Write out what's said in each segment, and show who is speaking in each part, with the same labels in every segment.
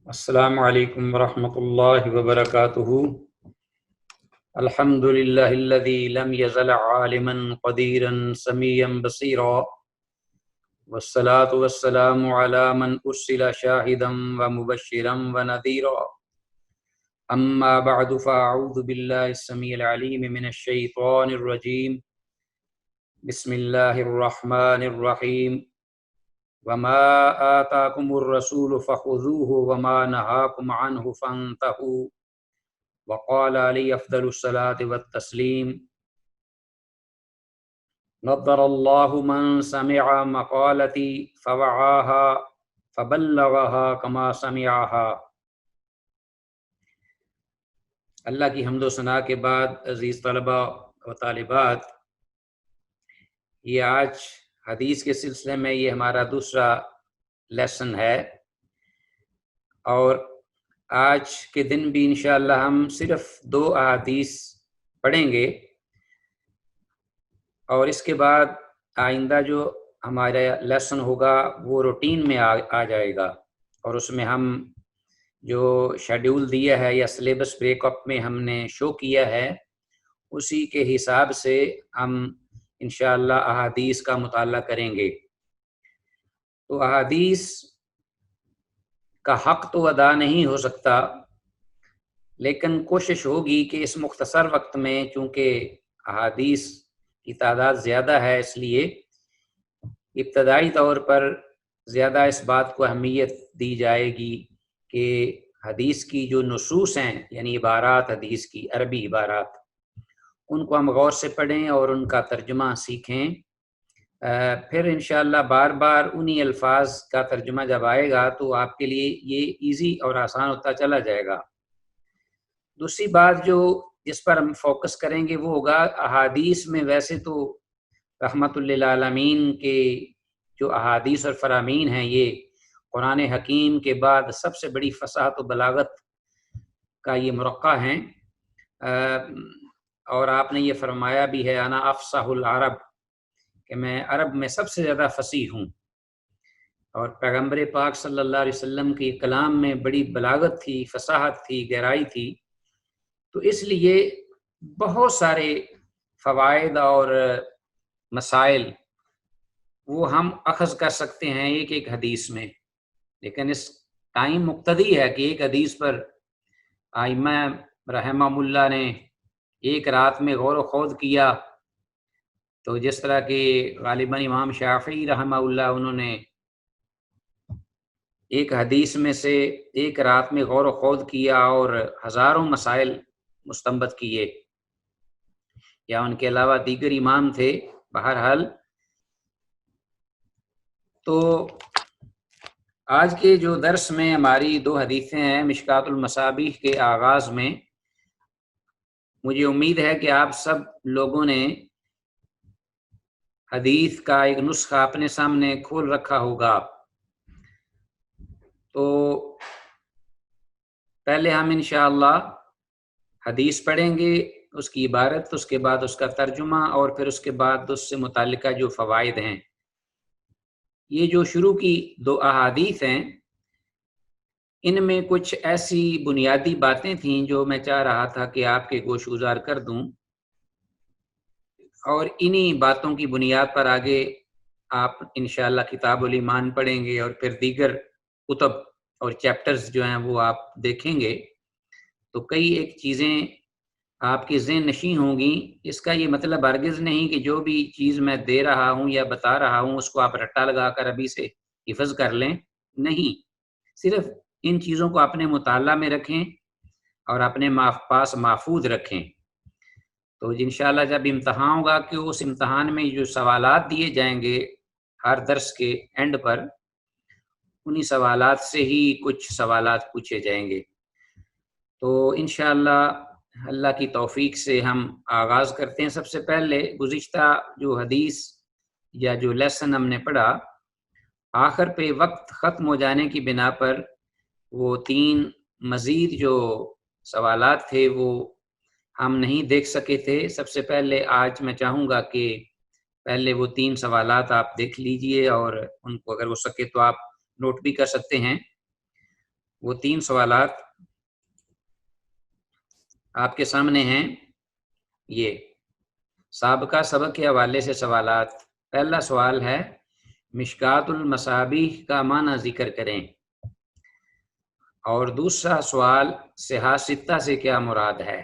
Speaker 1: السلام علیکم ورحمۃ اللہ وبرکاتہ۔ الحمد للہ الذی لم یزل عالما قدیرا سمیعا بصیرا والصلاة والسلام علی من ارسل شاہدا ومبشرا ونذیرا اما بعد فاعوذ باللہ السمیع العلیم من الشیطان الرجیم بسم اللہ الرحمن الرحیم وما آتاكم الرسول فخذوه وما نهاكم عنه فانتهوا وقال عليه أفضل الصلاة والتسليم نضر الله من سمع مقالتي فوعاها فبلغها كما سمعها۔ اللہ کی حمد و ثنا کے بعد عزیز طلبہ و طالبات، یہ آج حدیث کے سلسلے میں یہ ہمارا دوسرا لیسن ہے، اور آج کے دن بھی انشاءاللہ ہم صرف 2 احادیث پڑھیں گے، اور اس کے بعد آئندہ جو ہمارا لیسن ہوگا وہ روٹین میں آ جائے گا، اور اس میں ہم جو شیڈیول دیا ہے یا سلیبس بریک اپ میں ہم نے شو کیا ہے اسی کے حساب سے ہم انشاءاللہ احادیث کا مطالعہ کریں گے۔ تو احادیث کا حق تو ادا نہیں ہو سکتا، لیکن کوشش ہوگی کہ اس مختصر وقت میں، چونکہ احادیث کی تعداد زیادہ ہے، اس لیے ابتدائی طور پر زیادہ اس بات کو اہمیت دی جائے گی کہ حدیث کی جو نصوص ہیں، یعنی عبارات حدیث کی، عربی عبارات، ان کو ہم غور سے پڑھیں اور ان کا ترجمہ سیکھیں۔ پھر انشاءاللہ بار بار انہی الفاظ کا ترجمہ جب آئے گا تو آپ کے لیے یہ ایزی اور آسان ہوتا چلا جائے گا۔ دوسری بات جس پر ہم فوکس کریں گے وہ ہوگا احادیث میں۔ ویسے تو رحمت للعالمین کے جو احادیث اور فرامین ہیں یہ قرآن حکیم کے بعد سب سے بڑی فصاحت و بلاغت کا یہ مرقع ہیں، اور آپ نے یہ فرمایا بھی ہے انا افصح العرب، کہ میں عرب میں سب سے زیادہ فصیح ہوں، اور پیغمبر پاک صلی اللہ علیہ وسلم کے کلام میں بڑی بلاغت تھی، فصاحت تھی، گہرائی تھی، تو اس لیے بہت سارے فوائد اور مسائل وہ ہم اخذ کر سکتے ہیں ایک حدیث میں، لیکن اس ٹائم مقتضی ہے کہ ایک حدیث پر ائمہ رحمہ اللہ نے ایک رات میں غور و خوض کیا، تو جس طرح کہ غالباً امام شافعی رحمہ اللہ انہوں نے ایک حدیث میں سے ایک رات میں غور و خوض کیا اور ہزاروں مسائل مستنبط کیے، یا ان کے علاوہ دیگر امام تھے۔ بہرحال تو آج کے جو درس میں ہماری 2 حدیثیں ہیں مشکوٰۃ المصابیح کے آغاز میں، مجھے امید ہے کہ آپ سب لوگوں نے حدیث کا ایک نسخہ اپنے سامنے کھول رکھا ہوگا۔ تو پہلے ہم انشاءاللہ حدیث پڑھیں گے، اس کی عبارت، اس کے بعد اس کا ترجمہ، اور پھر اس کے بعد اس سے متعلقہ جو فوائد ہیں۔ یہ جو شروع کی 2 احادیث ہیں ان میں کچھ ایسی بنیادی باتیں تھیں جو میں چاہ رہا تھا کہ آپ کے گوش گزار کر دوں، اور انہی باتوں کی بنیاد پر آگے آپ انشاءاللہ کتاب الایمان پڑھیں گے، اور پھر دیگر کتب اور چیپٹرز جو ہیں وہ آپ دیکھیں گے، تو کئی ایک چیزیں آپ کے ذہن نشین ہوں گی۔ اس کا یہ مطلب ہرگز نہیں کہ جو بھی چیز میں دے رہا ہوں یا بتا رہا ہوں اس کو آپ رٹا لگا کر ابھی سے حفظ کر لیں، نہیں، صرف ان چیزوں کو اپنے مطالعہ میں رکھیں اور اپنے پاس محفوظ رکھیں۔ تو انشاءاللہ جب امتحان ہوگا کہ اس امتحان میں جو سوالات دیے جائیں گے ہر درس کے اینڈ پر، انہی سوالات سے ہی کچھ سوالات پوچھے جائیں گے۔ تو انشاءاللہ اللہ کی توفیق سے ہم آغاز کرتے ہیں۔ سب سے پہلے گزشتہ جو حدیث یا جو لیسن ہم نے پڑھا، آخر پہ وقت ختم ہو جانے کی بنا پر وہ 3 مزید جو سوالات تھے وہ ہم نہیں دیکھ سکے تھے۔ سب سے پہلے آج میں چاہوں گا کہ پہلے وہ 3 سوالات آپ دیکھ لیجئے، اور ان کو اگر ہو سکے تو آپ نوٹ بھی کر سکتے ہیں۔ وہ 3 سوالات آپ کے سامنے ہیں۔ یہ سابقہ سبق کے حوالے سے سوالات۔ پہلا سوال ہے مشکات المصابیح کا معنی ذکر کریں، اور دوسرا سوال صحاح ستہ سے کیا مراد ہے،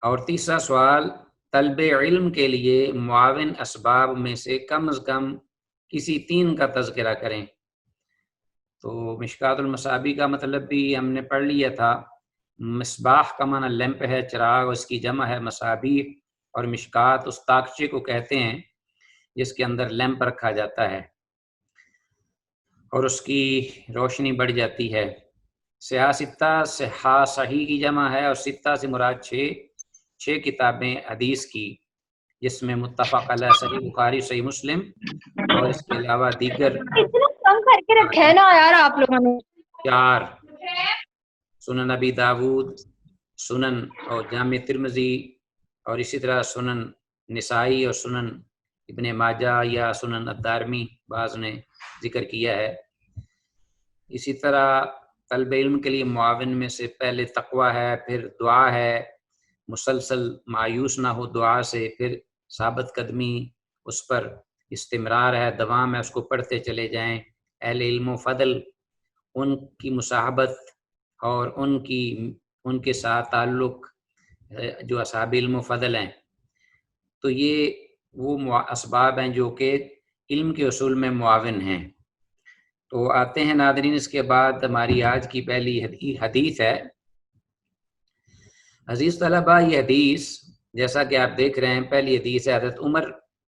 Speaker 1: اور تیسرا سوال طلب علم کے لیے معاون اسباب میں سے کم از کم کسی 3 کا تذکرہ کریں۔ تو مشکات المصابیح کا مطلب بھی ہم نے پڑھ لیا تھا۔ مصباح کا معنی لیمپ ہے، چراغ، اس کی جمع ہے مصابیح، اور مشکات اس تاکچے کو کہتے ہیں جس کے اندر لیمپ رکھا جاتا ہے اور اس کی روشنی بڑھ جاتی ہے۔ صحاح ستہ، صحاح صحیح کی جمع ہے، اور ستہ سے مراد 6 کتابیں حدیث کی، جس میں متفق علیہ صحیح بخاری، صحیح مسلم، اور اس کے علاوہ دیگر
Speaker 2: اتنا کم کر کے رکھا ہے نا یار آپ لوگوں نے۔
Speaker 1: 4 سنن نبی داود، سنن اور جامع ترمذی، اور اسی طرح سنن نسائی اور سنن ابن ماجہ یا سنن الدارمی بعض نے ذکر کیا ہے۔ اسی طرح طلب علم کے لیے معاون میں سے پہلے تقوی ہے، پھر دعا ہے، مسلسل مایوس نہ ہو دعا سے، پھر ثابت قدمی، اس پر استمرار ہے، دوام ہے، اس کو پڑھتے چلے جائیں۔ اہل علم و فضل، ان کی مصاحبت اور ان کے ساتھ تعلق جو اصحاب علم و فضل ہیں، تو یہ وہ اسباب ہیں جو کہ علم کے اصول میں معاون ہیں۔ تو آتے ہیں ناظرین، اس کے بعد ہماری آج کی پہلی حدیث ہے۔ عزیز طلبہ، یہ حدیث جیسا کہ آپ دیکھ رہے ہیں پہلی حدیث ہے، حضرت عمر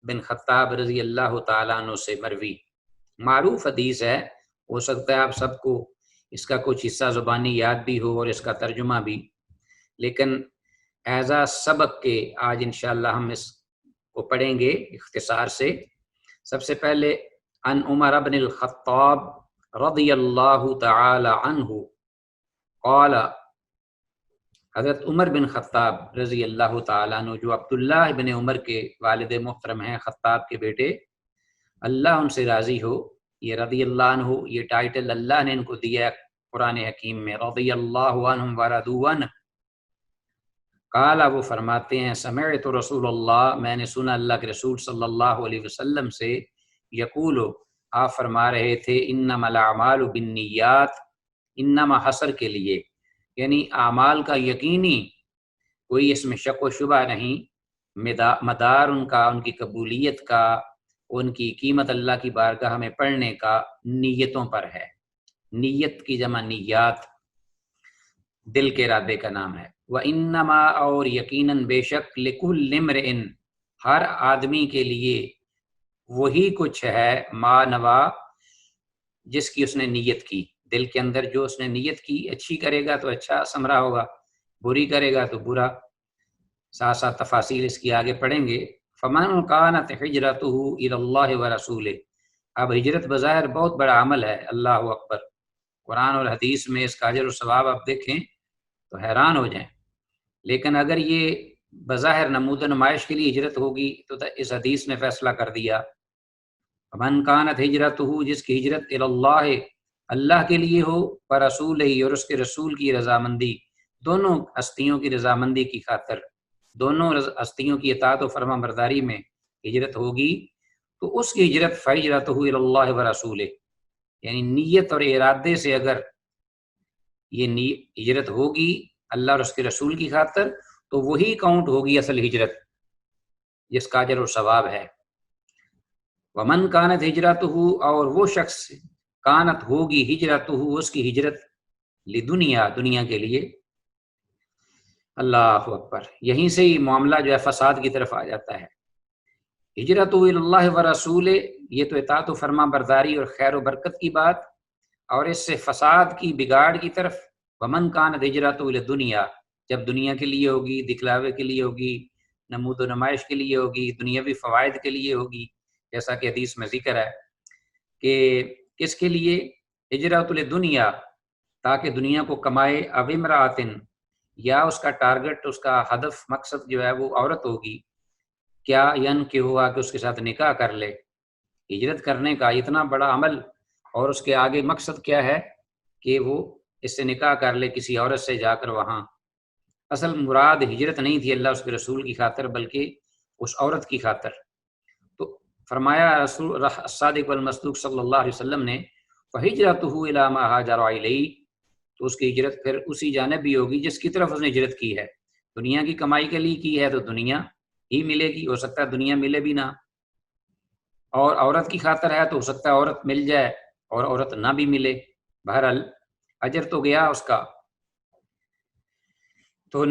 Speaker 1: بن خطاب رضی اللہ تعالیٰ عنہ سے مروی، معروف حدیث ہے۔ ہو سکتا ہے آپ سب کو اس کا کچھ حصہ زبانی یاد بھی ہو اور اس کا ترجمہ بھی، لیکن ایزا سبق کے آج انشاءاللہ ہم اس کو پڑھیں گے اختصار سے۔ سب سے پہلے عن عمر بن الخطاب رضی اللہ تعالی عنہ قال، حضرت عمر بن خطاب رضی اللہ تعالیٰ عنہ، جو عبداللہ بن عمر کے والد محترم ہیں، خطاب کے بیٹے، اللہ ان سے راضی ہو، یہ رضی اللہ عنہ یہ ٹائٹل اللہ نے ان کو دیا قرآن حکیم میں، رضی اللہ عنہم ورضوا عنہ۔ قال، وہ فرماتے ہیں سمعت رسول اللہ، میں نے سنا اللہ کے رسول صلی اللہ علیہ وسلم سے، یقول، آپ فرما رہے تھے، انما الاعمال بالنیات، انما حصر کے لیے، یعنی اعمال کا یقینی کوئی اس میں شک و شبہ نہیں، مدار ان کا، ان کی قبولیت کا، ان کی قیمت اللہ کی بارگاہ میں پڑھنے کا نیتوں پر ہے۔ نیت کی جمع نیات، دل کے ارادے کا نام ہے۔ وَإِنَّمَا، اور یقیناً بے شک، لِكُلِّ امْرِئٍ، ہر آدمی کے لیے وہی کچھ ہے، ما نوا، جس کی اس نے نیت کی، دل کے اندر جو اس نے نیت کی، اچھی کرے گا تو اچھا ثمرہ ہوگا، بری کرے گا تو برا۔ ساتھ ساتھ تفاصیل اس کی آگے پڑھیں گے۔ فَمَنْ كَانَتْ هِجْرَتُهُ إِلَى اللَّهِ وَرَسُولِهِ، اب ہجرت بظاہر بہت بڑا عمل ہے، اللہ اکبر، قرآن اور حدیث میں اس کا اجر و ثواب آپ دیکھیں تو حیران ہو جائیں، لیکن اگر یہ بظاہر نمود و نمائش کے لیے ہجرت ہوگی تو اس حدیث نے فیصلہ کر دیا۔ من کانت ہجرتہ، جس کی ہجرت اللہ، اللہ کے لیے ہو، ورسولہ، اور اس کے رسول کی رضامندی، دونوں ہستیوں کی رضامندی کی خاطر، دونوں ہستیوں کی اطاعت و فرما برداری میں ہجرت ہوگی، تو اس کی ہجرت فہجرتہ الی اللہ ورسولہ، یعنی نیت اور ارادے سے اگر یہ ہجرت ہوگی اللہ اور اس کے رسول کی خاطر، تو وہی کاؤنٹ ہوگی اصل ہجرت، جس کا اجر و ثواب ہے۔ ومن کانت ہجرتہ، اور وہ شخص کانت ہوگی ہجرتہ، اس کی ہجرت، لدنیا، دنیا کے لیے، اللہ اکبر، یہیں سے ہی معاملہ جو ہے فساد کی طرف آ جاتا ہے۔ ہجرت الی اللہ ورسولہ، یہ تو اطاعت و فرما برداری اور خیر و برکت کی بات، اور اس سے فساد کی، بگاڑ کی طرف۔ ومن کانت ہجرتہ الی دنیا، جب دنیا کے لیے ہوگی، دکھلاوے کے لیے ہوگی، نمود و نمائش کے لیے ہوگی، دنیاوی فوائد کے لیے ہوگی، جیسا کہ حدیث میں ذکر ہے کہ کس کے لیے، ہجرت لدنیا، تاکہ دنیا کو کمائے، او امرأۃ، یا اس کا ٹارگٹ، اس کا ہدف، مقصد جو ہے وہ عورت ہوگی، کیا کہ ہوا کہ اس کے ساتھ نکاح کر لے۔ ہجرت کرنے کا اتنا بڑا عمل، اور اس کے آگے مقصد کیا ہے کہ وہ اس سے نکاح کر لے کسی عورت سے جا کر وہاں. اصل مراد ہجرت نہیں تھی اللہ اس کے رسول کی خاطر بلکہ اس عورت کی خاطر. تو فرمایا رسول الصادق والمصدوق صلی اللہ علیہ وسلم نے فَهِجْرَتُهُ إِلَىٰ مَا هَاجَرَ إِلَيْهِ، تو اس کی ہجرت پھر اسی جانب بھی ہوگی جس کی طرف اس نے ہجرت کی ہے. دنیا کی کمائی کے لیے کی ہے تو دنیا ہی ملے گی، ہو سکتا ہے دنیا ملے بھی نہ. اور عورت کی خاطر ہے تو ہو سکتا ہے عورت مل جائے اور عورت نہ بھی ملے. بہرحال اجر تو گیا اس کا. تو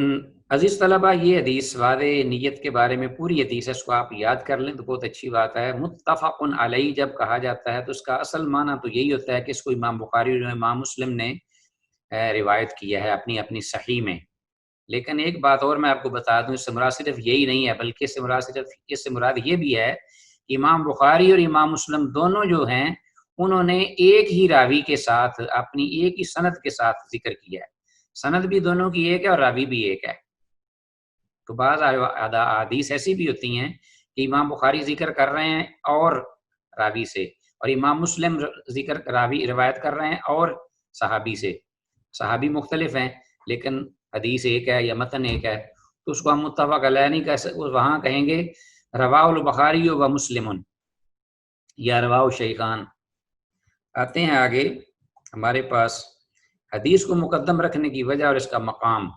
Speaker 1: عزیز طلبہ، یہ حدیث واضح نیت کے بارے میں پوری حدیث ہے، اس کو آپ یاد کر لیں تو بہت اچھی بات ہے. متفق علیہ جب کہا جاتا ہے تو اس کا اصل معنی تو یہی ہوتا ہے کہ اس کو امام بخاری اور امام مسلم نے روایت کیا ہے اپنی اپنی صحیح میں. لیکن ایک بات اور میں آپ کو بتا دوں، اس سے مراد صرف یہی نہیں ہے بلکہ اس سے مراد یہ بھی ہے کہ امام بخاری اور امام مسلم دونوں جو ہیں انہوں نے ایک ہی راوی کے ساتھ اپنی ایک ہی سند کے ساتھ ذکر کیا ہے. سند بھی دونوں کی ایک ہے اور راوی بھی ایک ہے. تو بعض احادیث ایسی بھی ہوتی ہیں کہ امام بخاری ذکر کر رہے ہیں اور راوی سے، اور امام مسلم راوی روایت کر رہے ہیں اور صحابی سے. صحابی مختلف ہیں لیکن حدیث ایک ہے یا متن ایک ہے، تو اس کو ہم متفق علیہ نہیں کہہ سکتے، وہاں کہیں گے رواہ البخاری و مسلم یا رواہ الشیخان. آتے ہیں آگے ہمارے پاس حدیث کو مقدم رکھنے کی وجہ اور اس کا مقام.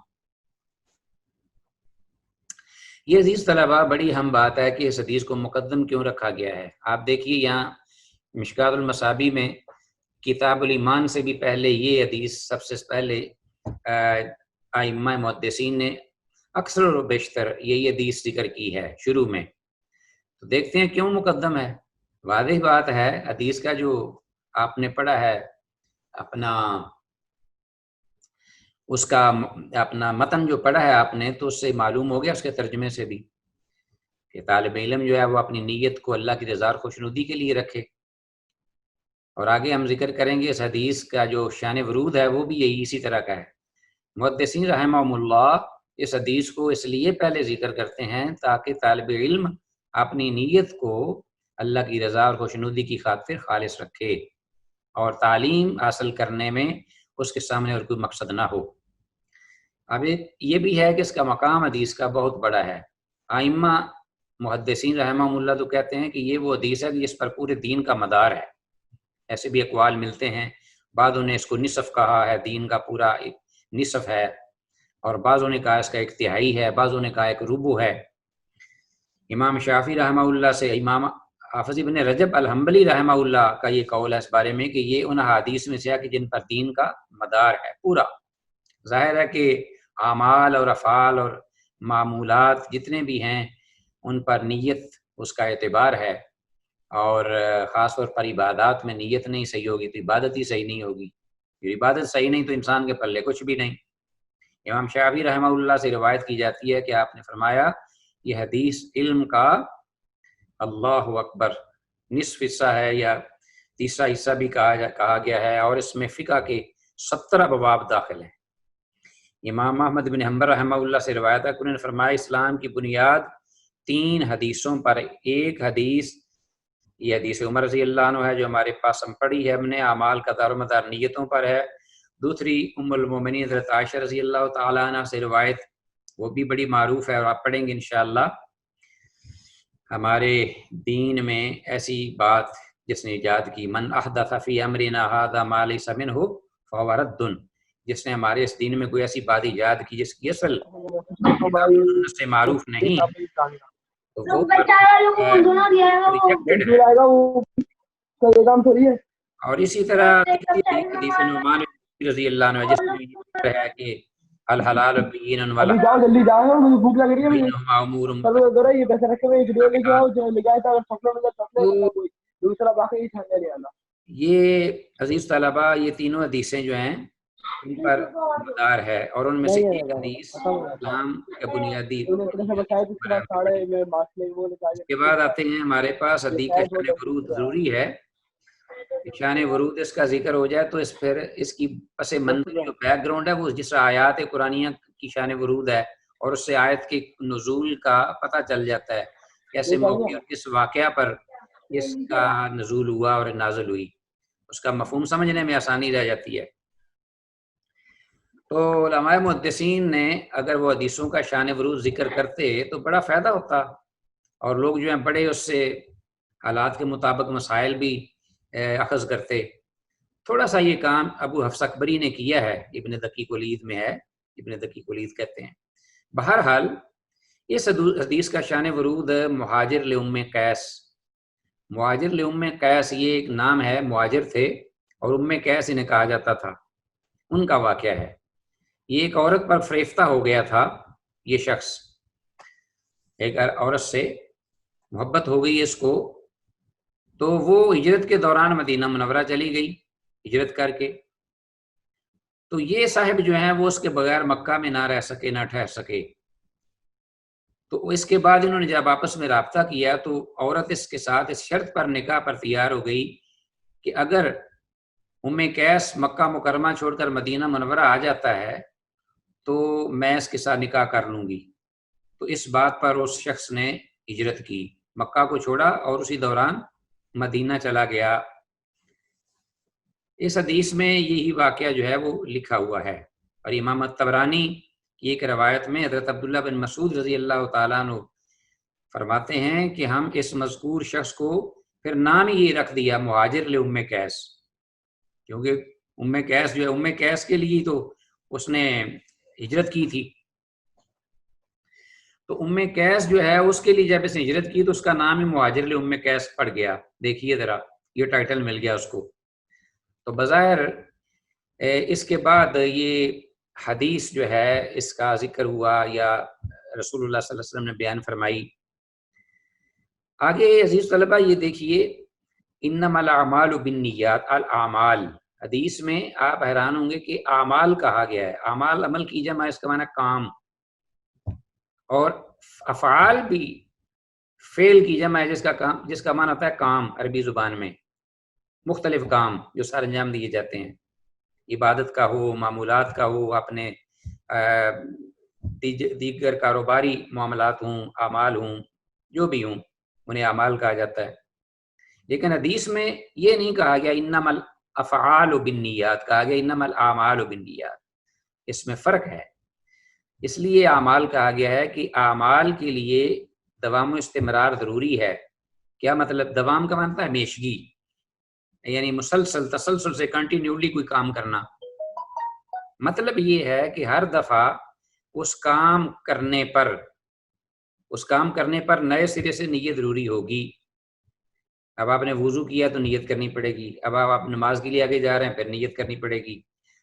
Speaker 1: یہ عزیز طلبہ بڑی اہم بات ہے کہ اس حدیث کو مقدم کیوں رکھا گیا ہے. آپ دیکھیے یہاں مشکات المصابیح میں کتاب الایمان سے بھی پہلے یہ حدیث سب سے پہلے ائمہ محدثین نے اکثر و بیشتر یہی حدیث ذکر کی ہے شروع میں. تو دیکھتے ہیں کیوں مقدم ہے. واضح بات ہے، حدیث کا جو آپ نے پڑھا ہے اپنا اس کا اپنا متن جو پڑھا ہے آپ نے، تو اس سے معلوم ہو گیا اس کے ترجمے سے بھی کہ طالب علم جو ہے وہ اپنی نیت کو اللہ کی رضا اور خوشنودی کے لیے رکھے. اور آگے ہم ذکر کریں گے اس حدیث کا جو شان ورود ہے وہ بھی یہی اسی طرح کا ہے. محدثین رحمہم اللہ اس حدیث کو اس لیے پہلے ذکر کرتے ہیں تاکہ طالب علم اپنی نیت کو اللہ کی رضا اور خوشنودی کی خاطر خالص رکھے اور تعلیم حاصل کرنے میں اس کے سامنے اور کوئی مقصد نہ ہو. اب یہ بھی ہے کہ اس کا مقام حدیث کا بہت بڑا ہے. ائمہ محدثین رحمہم اللہ تو کہتے ہیں کہ یہ وہ حدیث ہے جس پر پورے دین کا مدار ہے. ایسے بھی اقوال ملتے ہیں، بعضوں نے اس کو نصف کہا ہے، دین کا پورا نصف ہے، اور بعضوں نے کہا اس کا ایک تہائی ہے، بعضوں نے کہا ایک ربع ہے. امام شافعی رحمہ اللہ سے امام حافظ ابن رجب الحنبلی رحمہ اللہ کا یہ قول ہے اس بارے میں کہ یہ ان حدیث میں سے ہے کہ جن پر دین کا مدار ہے پورا. ظاہر ہے کہ اعمال اور افعال اور معمولات جتنے بھی ہیں ان پر نیت اس کا اعتبار ہے، اور خاص طور پر عبادات میں نیت نہیں صحیح ہوگی تو عبادت ہی صحیح نہیں ہوگی. عبادت صحیح نہیں تو انسان کے پلے کچھ بھی نہیں. امام شافعی رحمہ اللہ سے روایت کی جاتی ہے کہ آپ نے فرمایا یہ حدیث علم کا اللہ اکبر نصف حصہ ہے یا تیسرا حصہ بھی کہا گیا ہے، اور اس میں فقہ کے 70 ابواب داخل ہیں. امام احمد بن حنبل رحمہ اللہ سے روایت ہے کہ انہوں نے فرمایا اسلام کی بنیاد 3 حدیثوں پر. ایک حدیث یہ حدیث عمر رضی اللہ عنہ ہے جو ہمارے پاس ہم پڑھی ہے ہم نے، اعمال کا دار و مدار نیتوں پر ہے. دوسری ام المومنین حضرت عائشہ رضی اللہ تعالی عنہ سے روایت، وہ بھی بڑی معروف ہے اور آپ پڑھیں گے انشاءاللہ. ہمارے دین میں ایسی بات جس نے ایجاد کی، من احدث فی امرنا ھذا ما لیس منہ فہو رد، جس نے ہمارے اس دین میں کوئی ایسی بات ایجاد کی جس کی اصل سنت سے معروف نہیں تو وہ اور اسی طرح حدیث نعمان رضی اللہ عنہ جس میں یہ ہے کہ الحلال بین امور. یہ عزیز طلبہ یہ تینوں حدیثیں جو ہیں ان پر مدار ہے، اور ان میں سے ایک حدیث اسلام کا بنیادی. اس کے بعد آتے ہیں ہمارے پاس حدیث کا شان ورود. ضروری ہے شان ورود اس کا ذکر ہو جائے تو پھر اس کی پس منظر جو بیک گراؤنڈ ہے وہ جس آیات قرآنیہ کی شان ورود ہے، اور اس سے آیت کے نزول کا پتہ چل جاتا ہے کیسے موقع اور کس واقعہ پر اس کا نزول ہوا اور نازل ہوئی. اس کا مفہوم سمجھنے میں آسانی رہ جاتی ہے. تو علماء محدثین نے اگر وہ حدیثوں کا شان ورود ذکر کرتے تو بڑا فائدہ ہوتا، اور لوگ جو ہیں بڑے اس سے حالات کے مطابق مسائل بھی اخذ کرتے۔ تھوڑا سا یہ کام ابو حفص اکبری نے کیا ہے، ابن دقیق العید میں ہے، ابن دقیق العید کہتے ہیں۔ بہرحال اس حدیث کا شان ورود مہاجر لام قیس، مہاجر لام قیس یہ ایک نام ہے، مہاجر تھے اور ام قیس انہیں کہا جاتا تھا، ان کا واقعہ ہے۔ یہ ایک عورت پر فریفتہ ہو گیا تھا، یہ شخص ایک عورت سے محبت ہو گئی اس کو، تو وہ ہجرت کے دوران مدینہ منورہ چلی گئی ہجرت کر کے۔ تو یہ صاحب جو ہیں وہ اس کے بغیر مکہ میں نہ رہ سکے، نہ ٹھہر سکے۔ تو اس کے بعد انہوں نے جب آپس میں رابطہ کیا تو عورت اس کے ساتھ اس شرط پر نکاح پر تیار ہو گئی کہ اگر ام قیس مکہ مکرمہ چھوڑ کر مدینہ منورہ آ جاتا ہے تو میں اس کے ساتھ نکاح کر لوں گی۔ تو اس بات پر اس شخص نے ہجرت کی، مکہ کو چھوڑا اور اسی دوران مدینہ چلا گیا۔ اس حدیث میں یہی واقعہ جو ہے وہ لکھا ہوا ہے، اور امام طبرانی کی ایک روایت میں حضرت عبداللہ بن مسعود رضی اللہ تعالیٰ عنہ فرماتے ہیں کہ ہم اس مذکور شخص کو پھر نام ہی رکھ دیا مہاجر لام قیس، کیونکہ ام قیس جو ہے ام قیس کے لیے تو اس نے ہجرت کی تھی، تو ام قیس جو ہے اس کے لیے جب اس نے ہجرت کی تو اس کا نام ہی مہاجر لام قیس پڑ گیا۔ دیکھیے ذرا، یہ ٹائٹل مل گیا اس کو۔ تو بظاہر اس کے بعد یہ حدیث جو ہے اس کا ذکر ہوا یا رسول اللہ صلی اللہ علیہ وسلم نے بیان فرمائی۔ آگے عزیز طلبہ یہ دیکھیے، انما الاعمال بالنیات، الاعمال، حدیث میں آپ حیران ہوں گے کہ اعمال کہا گیا ہے۔ اعمال عمل کی جمع، اس کا معنی کام، اور افعال بھی فعل کی جمع ہے جس کا معنی ہوتا ہے کام عربی زبان میں، مختلف کام جو سر انجام دیے جاتے ہیں، عبادت کا ہو، معمولات کا ہو، اپنے دیگر کاروباری معاملات ہوں، اعمال ہوں، جو بھی ہوں انہیں اعمال کہا جاتا ہے۔ لیکن حدیث میں یہ نہیں کہا گیا انما الافعال بالنیات، کہا گیا انما الاعمال بالنیات، اس میں فرق ہے۔ اس لیے اعمال کہا گیا ہے کہ اعمال کے لیے دوام و استمرار ضروری ہے۔ کیا مطلب؟ دوام کا مطلب ہے ہمیشگی، یعنی مسلسل تسلسل سے کنٹینیولی کوئی کام کرنا۔ مطلب یہ ہے کہ ہر دفعہ اس کام کرنے پر نئے سرے سے نیت ضروری ہوگی۔ اب آپ نے وضو کیا تو نیت کرنی پڑے گی، اب آپ نماز کے لیے آگے جا رہے ہیں پھر نیت کرنی پڑے گی،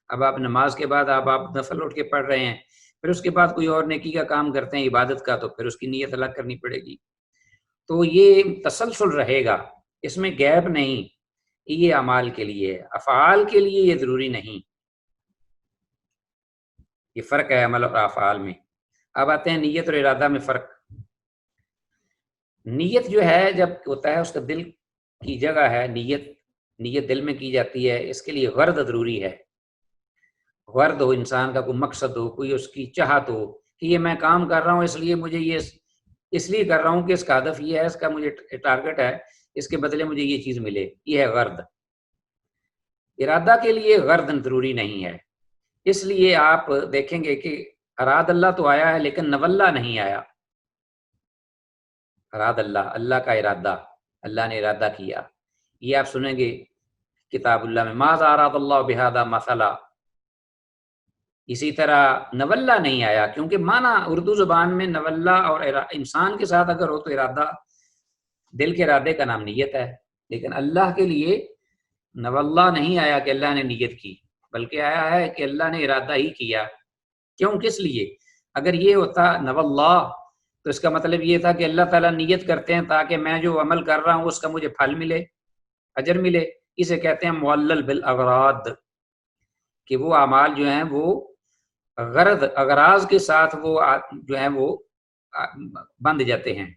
Speaker 1: اب آپ نماز کے بعد آپ نفل اٹھ کے پڑھ رہے ہیں، پھر اس کے بعد کوئی اور نیکی کا کام کرتے ہیں عبادت کا، تو پھر اس کی نیت الگ کرنی پڑے گی۔ تو یہ تسلسل رہے گا، اس میں گیپ نہیں۔ یہ اعمال کے لیے، افعال کے لیے یہ ضروری نہیں۔ یہ فرق ہے عمل اور افعال میں۔ اب آتے ہیں نیت اور ارادہ میں فرق۔ نیت جو ہے جب ہوتا ہے اس کا دل کی جگہ ہے، نیت دل میں کی جاتی ہے، اس کے لیے غرض ضروری ہے۔ غرض ہو، انسان کا کوئی مقصد ہو، کوئی اس کی چاہت ہو کہ یہ میں کام کر رہا ہوں اس لیے مجھے یہ اس لیے کر رہا ہوں کہ اس کا ہدف یہ ہے، اس کا مجھے ٹارگٹ ہے، اس کے بدلے مجھے یہ چیز ملے، یہ ہے غرض۔ ارادہ کے لیے غرض ضروری نہیں ہے۔ اس لیے آپ دیکھیں گے کہ اراد اللہ تو آیا ہے لیکن نولا نہیں آیا۔ اراد اللہ، اللہ کا ارادہ، اللہ نے ارادہ کیا، یہ آپ سنیں گے کتاب اللہ میں، ماذا اراد اللہ بہذا مثلا۔ اسی طرح نولا نہیں آیا، کیونکہ معنی اردو زبان میں نولا اور انسان کے ساتھ اگر ہو تو ارادہ دل کے ارادے کا نام نیت ہے، لیکن اللہ کے لیے نولا نہیں آیا کہ اللہ نے نیت کی، بلکہ آیا ہے کہ اللہ نے ارادہ ہی کیا۔ کیوں؟ کس لیے؟ اگر یہ ہوتا نولا تو اس کا مطلب یہ تھا کہ اللہ تعالیٰ نیت کرتے ہیں تاکہ میں جو عمل کر رہا ہوں اس کا مجھے پھل ملے، اجر ملے۔ اسے کہتے ہیں معلل بالاغراض، کہ وہ اعمال جو ہیں وہ غرض اغراض کے ساتھ وہ جو ہیں وہ بند جاتے ہیں،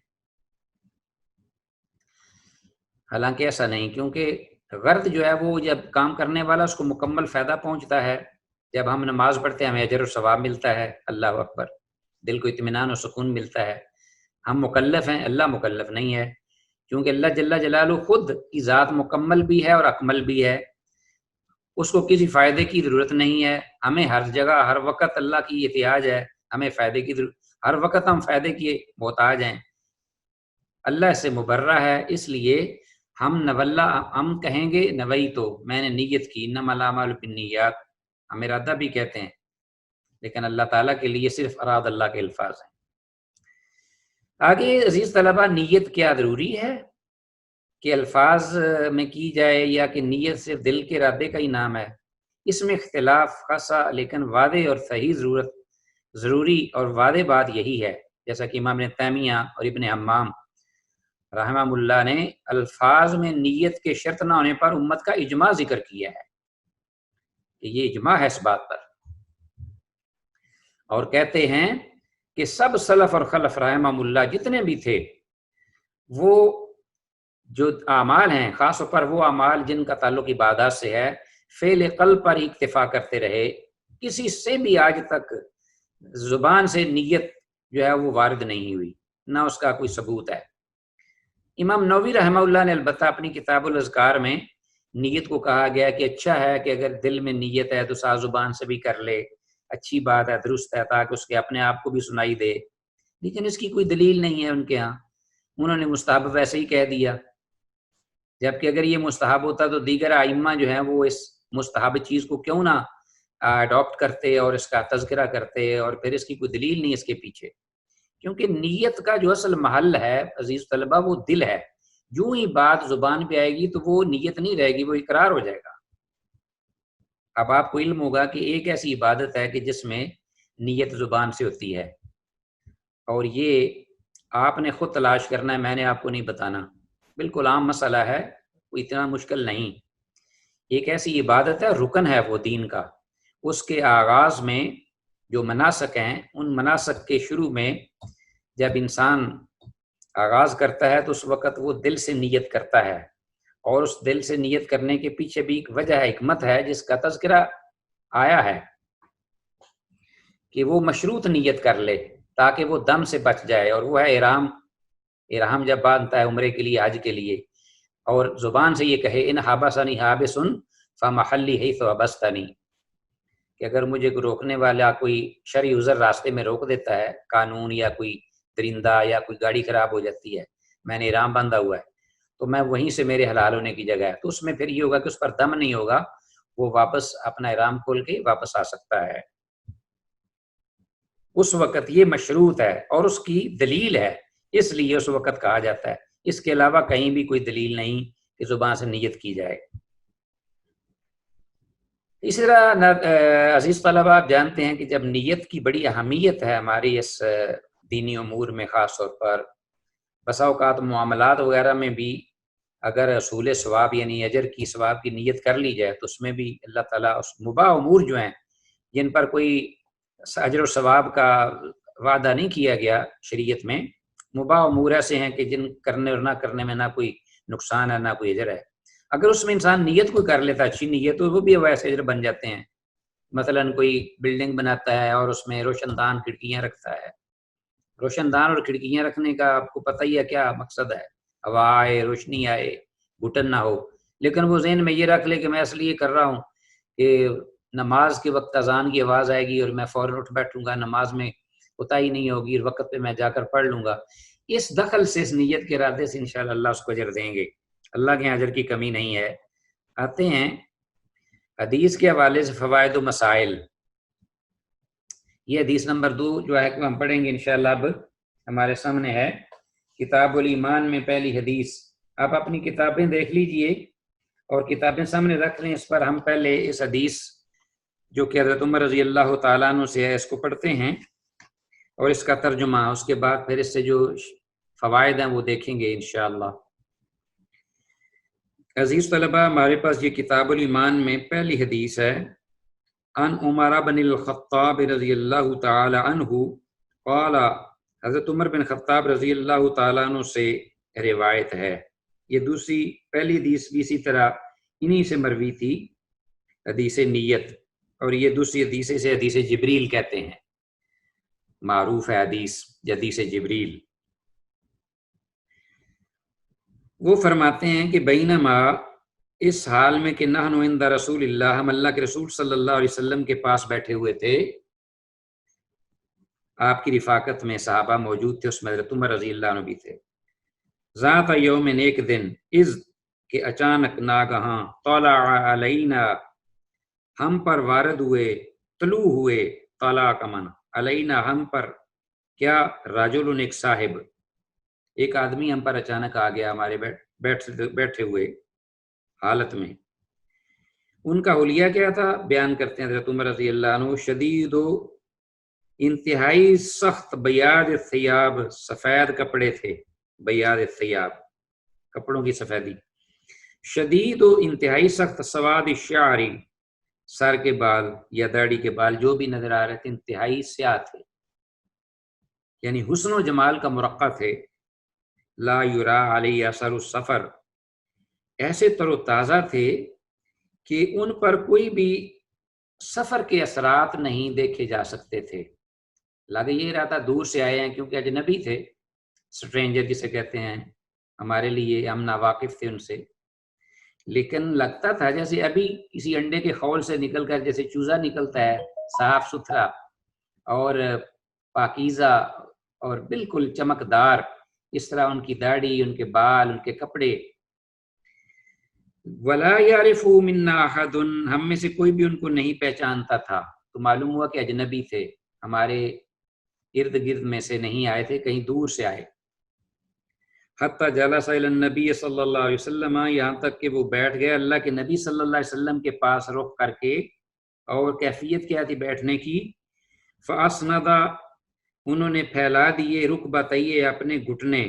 Speaker 1: حالانکہ ایسا نہیں، کیونکہ غرض جو ہے وہ جب کام کرنے والا اس کو مکمل فائدہ پہنچتا ہے۔ جب ہم نماز پڑھتے ہیں ہمیں اجر و ثواب ملتا ہے، اللہ اکبر، دل کو اطمینان و سکون ملتا ہے۔ ہم مکلف ہیں، اللہ مکلف نہیں ہے، کیونکہ اللہ جل جلالہ خود کی ذات مکمل بھی ہے اور اکمل بھی ہے۔ اس کو کسی فائدے کی ضرورت نہیں ہے. ہمیں ہر جگہ ہر وقت اللہ کی احتیاج ہے, ہمیں فائدے کی ضرورت, ہر وقت ہم فائدے کی محتاج ہیں. اللہ سے مبرہ ہے, اس لیے ہم کہیں گے نوئی تو میں نے نیت کی, انما الاعمال بالنیات, ہم ارادہ بھی کہتے ہیں, لیکن اللہ تعالیٰ کے لیے صرف اراد اللہ کے الفاظ ہیں. آگے عزیز طلبہ, نیت کیا ضروری ہے کہ الفاظ میں کی جائے یا کہ نیت صرف دل کے ارادے کا ہی نام ہے؟ اس میں اختلاف خاصا, لیکن واضح اور صحیح ضروری اور واضح بات یہی ہے, جیسا کہ امام ابن تیمیہ اور ابن حمام رحمہ اللہ نے الفاظ میں نیت کے شرط نہ ہونے پر امت کا اجماع ذکر کیا ہے کہ یہ اجماع ہے اس بات پر, اور کہتے ہیں کہ سب سلف اور خلف رحمہ اللہ جتنے بھی تھے, وہ جو اعمال ہیں, خاص طور پر وہ اعمال جن کا تعلق عبادات سے ہے, فعل قلب پر ہی اکتفا کرتے رہے. کسی سے بھی آج تک زبان سے نیت جو ہے وہ وارد نہیں ہوئی, نہ اس کا کوئی ثبوت ہے. امام نووی رحمہ اللہ نے البتہ اپنی کتاب الاذکار میں نیت کو کہا گیا کہ اچھا ہے کہ اگر دل میں نیت ہے تو ساتھ زبان سے بھی کر لے, اچھی بات ہے, درست ہے, تاکہ اس کے اپنے آپ کو بھی سنائی دے. لیکن اس کی کوئی دلیل نہیں ہے ان کے ہاں, انہوں نے مستحب ویسے ہی کہہ دیا, جبکہ اگر یہ مستحب ہوتا تو دیگر ائمہ جو ہیں وہ اس مستحب چیز کو کیوں نہ اڈاپٹ کرتے اور اس کا تذکرہ کرتے, اور پھر اس کی کوئی دلیل نہیں اس کے پیچھے. کیونکہ نیت کا جو اصل محل ہے عزیز طلبہ وہ دل ہے. جو ہی بات زبان پہ آئے گی تو وہ نیت نہیں رہے گی, وہ اقرار ہو جائے گا. اب آپ کو علم ہوگا کہ ایک ایسی عبادت ہے کہ جس میں نیت زبان سے ہوتی ہے, اور یہ آپ نے خود تلاش کرنا ہے, میں نے آپ کو نہیں بتانا, بالکل عام مسئلہ ہے, کوئی اتنا مشکل نہیں. ایک ایسی عبادت ہے, رکن ہے وہ دین کا, اس کے آغاز میں جو مناسک ہیں, ان مناسک کے شروع میں جب انسان آغاز کرتا ہے تو اس وقت وہ دل سے نیت کرتا ہے, اور اس دل سے نیت کرنے کے پیچھے بھی ایک وجہ ہے, حکمت ہے, جس کا تذکرہ آیا ہے کہ وہ مشروط نیت کر لے تاکہ وہ دم سے بچ جائے, اور وہ ہے احرام جب باندھتا ہے عمرے کے لیے, حج کے لیے, اور زبان سے یہ کہے ان حبسنی حابس فمحلی حیث حبستنی, کہ اگر مجھے کوئی روکنے والا کوئی شرعی عذر راستے میں روک دیتا ہے, قانون یا کوئی درندہ یا کوئی گاڑی خراب ہو جاتی ہے, میں نے احرام باندھا ہوا ہے, تو میں وہیں سے میرے حلال ہونے کی جگہ ہے, تو اس میں پھر یہ ہوگا کہ اس پر دم نہیں ہوگا, وہ واپس اپنا احرام کھول کے واپس آ سکتا ہے. اس وقت یہ مشروط ہے اور اس کی دلیل ہے, اس لیے اس وقت کہا جاتا ہے. اس کے علاوہ کہیں بھی کوئی دلیل نہیں کہ زبان سے نیت کی جائے. اسی طرح عزیز طلبہ, آپ جانتے ہیں کہ جب نیت کی بڑی اہمیت ہے ہماری اس دینی امور میں, خاص طور پر بسا اوقات معاملات وغیرہ میں بھی اگر اصول ثواب یعنی اجر کی ثواب کی نیت کر لی جائے تو اس میں بھی اللہ تعالیٰ اس مباح امور جو ہیں جن پر کوئی اجر و ثواب کا وعدہ نہیں کیا گیا شریعت میں, مباح امور ایسے ہیں کہ جن کرنے اور نہ کرنے میں نہ کوئی نقصان ہے نہ کوئی اجر ہے. اگر اس میں انسان نیت کو کر لیتا اچھی نیت, تو وہ بھی ویسے اجر بن جاتے ہیں. مثلا کوئی بلڈنگ بناتا ہے اور اس میں روشن دان کھڑکیاں رکھتا ہے. روشن دان اور کھڑکیاں رکھنے کا آپ کو پتہ ہی ہے کیا مقصد ہے, ہوا آئے, روشنی آئے, گھٹن نہ ہو. لیکن وہ ذہن میں یہ رکھ لے کہ میں اس لیے کر رہا ہوں کہ نماز کے وقت اذان کی آواز آئے گی اور میں فوراً اٹھ بیٹھوں گا, نماز میں کوتاہی نہیں ہوگی, وقت پہ میں جا کر پڑھ لوں گا. اس دخل سے, اس نیت کے ارادے سے انشاءاللہ اللہ اس کو اجر دیں گے, اللہ کے اجر کی کمی نہیں ہے. آتے ہیں حدیث کے حوالے سے فوائد و مسائل. یہ حدیث نمبر 2 جو ہے کہ ہم پڑھیں گے انشاءاللہ, اب ہمارے سامنے ہے کتاب الایمان میں پہلی حدیث. آپ اپنی کتابیں دیکھ لیجئے اور کتابیں سامنے رکھ لیں. اس پر ہم پہلے اس حدیث جو کہ حضرت عمر رضی اللہ تعالیٰ عنہ سے ہے اس کو پڑھتے ہیں اور اس کا ترجمہ, اس کے بعد پھر اس سے جو فوائد ہیں وہ دیکھیں گے انشاءاللہ. عزیز طلبہ, ہمارے پاس یہ کتاب الایمان میں پہلی حدیث ہے. ان عمر بن الخطاب رضی اللہ تعالی عنہ قال, حضرت عمر بن خطاب رضی اللہ تعالیٰ عنہ سے روایت ہے. یہ دوسری, پہلی حدیث بھی اسی طرح انہی سے مروی تھی, حدیث نیت, اور یہ دوسری حدیث سے حدیث جبریل کہتے ہیں, معروف ہے حدیث جبریل. وہ فرماتے ہیں کہ بینما اس حال میں کہ نحن عند رسول اللہ، ہم اللہ کے رسول صلی اللہ علیہ وسلم کے پاس بیٹھے ہوئے تھے، آپ کی رفاقت میں صحابہ موجود تھے، اس میں حضرت عمر رضی اللہ عنہ بھی تھے۔ ذات یوم، ایک دن، اذ کہ اچانک، ناگہاں، طلع علینا، ہم پر وارد ہوئے، طلوع ہوئے، طلع کا معنی علینا، ہم پر، کیا، رجل، ایک صاحب، ایک آدمی ہم پر اچانک آ گیا ہمارے بیٹھے ہوئے حالت میں۔ ان کا حلیہ کیا تھا؟ بیان کرتے ہیں حضرت عمر رضی اللہ عنہ، شدید و انتہائی سخت، بیاض الثیاب، سفید کپڑے تھے، بیاض الثیاب، کپڑوں کی سفیدی، شدید و انتہائی سخت، سواد الشعر، سر کے بال یا داڑھی کے بال جو بھی نظر آ رہے تھے انتہائی سیاہ تھے، یعنی حسن و جمال کا مرقع تھے۔ لا یرا علی اثر السفر، ایسے تر و تازہ تھے کہ ان پر کوئی بھی سفر کے اثرات نہیں دیکھے جا سکتے تھے۔ لگے یہ رہا تھا دور سے آئے ہیں، کیونکہ اجنبی تھے، سٹرینجر جسے کہتے ہیں، ہمارے لیے ہم ناواقف تھے ان سے، لیکن لگتا تھا جیسے ابھی کسی انڈے کے خول سے نکل کر جیسے چوزا نکلتا ہے، صاف ستھرا اور پاکیزہ اور بالکل چمکدار، اس طرح ان کی داڑھی، ان کے بال، ان کے کپڑے۔ ولا یعرف منا احد، ہم میں سے کوئی بھی ان کو نہیں پہچانتا تھا، تو معلوم ہوا کہ اجنبی تھے، ہمارے ارد گرد میں سے نہیں آئے تھے، کہیں دور سے آئے۔ حتی جلس الی النبی صلی اللہ علیہ وسلم، یہاں تک کہ وہ بیٹھ گئے اللہ کے نبی صلی اللہ علیہ وسلم کے پاس رخ کر کے، اور کیفیت کیا تھی بیٹھنے کی؟ فاسند، انہوں نے پھیلا دیے، رکبتیہ، اپنے گھٹنے،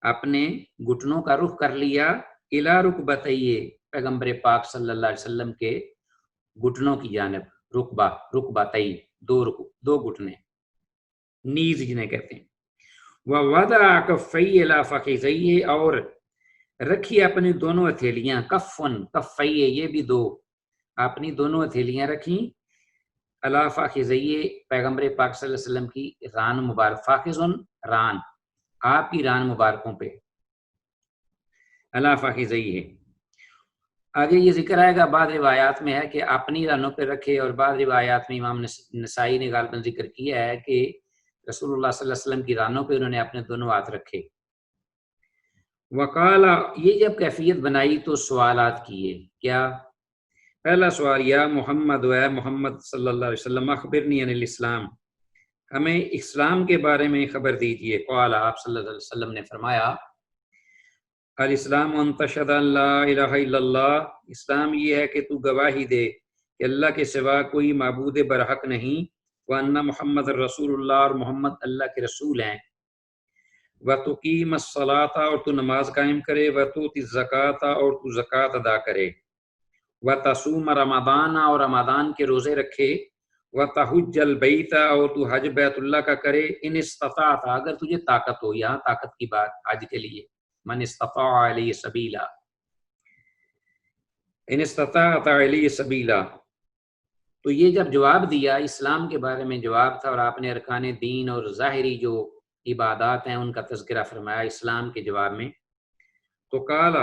Speaker 1: اپنے گھٹنوں کا رخ کر لیا، الی رکبتیہ، پیغمبر پاک صلی اللہ علیہ وسلم کے گھٹنوں کی جانب، رکبتیہ، دو گھٹنے، نیز جنہیں کہتے ہیں۔ وَوَضَعَ كَفَّيْهِ عَلَى فَخِذَيْهِ، اور رکھی اپنی دونوں ہتھیلیاں، کفن، کفیہ، یہ بھی دو، اپنی دونوں ہتھیلیاں رکھیں، عَلَى فَخِذَيْهِ، پیغمبر پاک صلی اللہ علیہ وسلم کی ران مبارک، فاخذن، ران، آپ کی ران مبارکوں پہ، عَلَى فَخِذَيْهِ۔ آگے یہ ذکر آئے گا، بعض روایات میں ہے کہ اپنی رانوں پہ رکھے، اور بعض روایات میں امام نسائی نے غالباً ذکر کیا ہے کہ رسول اللہ صلی اللہ علیہ وسلم کی رانوں پہ انہوں نے اپنے دونوں ہاتھ رکھے۔ وقال، یہ جب کیفیت بنائی تو سوالات کیے، کیا؟ پہلا سوال، یا محمد، اے محمد صلی اللہ علیہ وسلم، اخبرنی عن الاسلام، ہمیں اسلام کے بارے میں خبر دیجئے۔ قال، آپ صلی اللہ علیہ وسلم نے فرمایا، الاسلام ان تشہد ان لا الہ الا اللہ، اسلام یہ ہے کہ تو گواہی دے کہ اللہ کے سوا کوئی معبود برحق نہیں، وان محمد رسول اللہ، اور محمد اللہ کے رسول ہیں، وتقیم الصلاۃ، اور تو نماز قائم کرے، وتؤتی الزکاۃ، اور تو زکوٰۃ ادا کرے، وتصوم رمضان، اور رمضان کے روزے رکھے، وتحج البیت، اور تو حج بیت اللہ کا کرے، ان استطاعت، اگر تجھے طاقت ہو، یہاں طاقت کی بات حج کے لیے، من استطاع الیہ سبیلا، ان استطاعت الیہ سبیلا۔ تو یہ جب جواب دیا، اسلام کے بارے میں جواب تھا، اور آپ نے ارکان دین اور ظاہری جو عبادات ہیں ان کا تذکرہ فرمایا اسلام کے جواب میں، تو قال،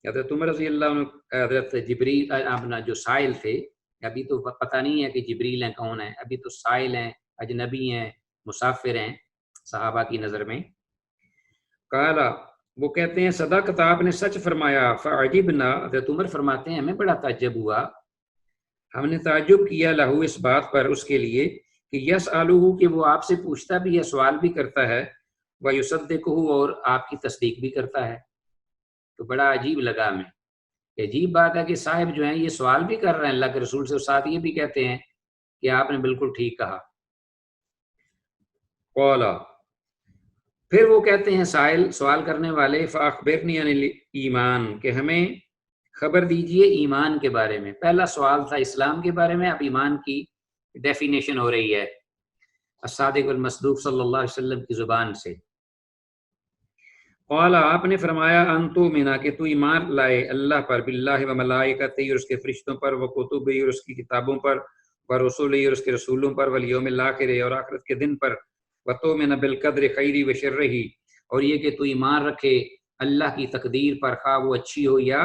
Speaker 1: حضرت عمر رضی اللہ عنہ، حضرت جبریل، اپنا جو سائل تھے، ابھی تو پتہ نہیں ہے کہ جبریل ہیں کون ہیں، ابھی تو سائل ہیں، اجنبی ہیں، مسافر ہیں صحابہ کی نظر میں۔ قال، وہ کہتے ہیں، صدقت، آپ نے سچ فرمایا، فعجبنا، حضرت عمر فرماتے ہیں ہمیں بڑا تعجب ہوا، ہم نے تعجب کیا، لہو، اس بات پر، اس کے لیے، کہ یسألہ، کہ وہ آپ سے پوچھتا بھی ہے، سوال بھی کرتا ہے، ویصدقہ، اور آپ کی تصدیق بھی کرتا ہے۔ تو بڑا عجیب لگا ہمیں، کہ عجیب بات ہے کہ صاحب جو ہیں یہ سوال بھی کر رہے ہیں اللہ کے رسول سے، اور ساتھ یہ بھی کہتے ہیں کہ آپ نے بالکل ٹھیک کہا۔ قال، پھر وہ کہتے ہیں سائل، سوال کرنے والے، فاخبرنی عن الایمان، کہ ہمیں خبر دیجئے ایمان کے بارے میں۔ پہلا سوال تھا اسلام کے بارے میں، اب ایمان کی ڈیفینیشن ہو رہی ہے الصادق المصدوق صلی اللہ علیہ وسلم کی زبان سے۔ قال، آپ نے فرمایا، ان تؤمن، کہ تو ایمان لائے اللہ پر، باللہ و ملائکتہ، اور اس کے فرشتوں پر، و کتبہ، اور اس کی کتابوں پر، و رسولہ، اور اس کے رسولوں پر، والیوم الاخر، اور آخرت کے دن پر، و تؤمن بالقدر خیرہ و شرہ، اور یہ کہ تو ایمان رکھے اللہ کی تقدیر پر، خواہ وہ اچھی ہو یا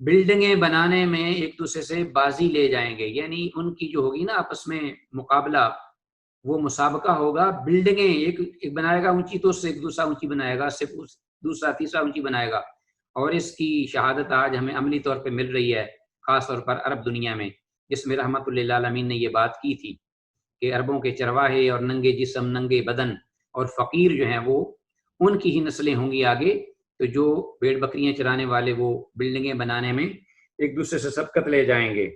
Speaker 1: بلڈنگیں بنانے میں ایک دوسرے سے بازی لے جائیں گے، یعنی ان کی جو ہوگی نا آپس میں مقابلہ، وہ مسابقہ ہوگا، بلڈنگیں ایک بنائے گا اونچی تو اس سے ایک دوسرا اونچی بنائے گا، سے دوسرا تیسرا اونچی بنائے گا. اور اس کی شہادت آج ہمیں عملی طور پہ مل رہی ہے، خاص طور پر عرب دنیا میں، جس میں رحمت للعالمین نے یہ بات کی تھی کہ عربوں کے چرواہے اور ننگے جسم ننگے بدن اور فقیر جو ہیں وہ ان کی ہی نسلیں ہوں گی آگے. تو جو بھیڑ بکریاں چرانے والے وہ بلڈنگیں بنانے میں ایک دوسرے سے سبقت لے جائیں گے.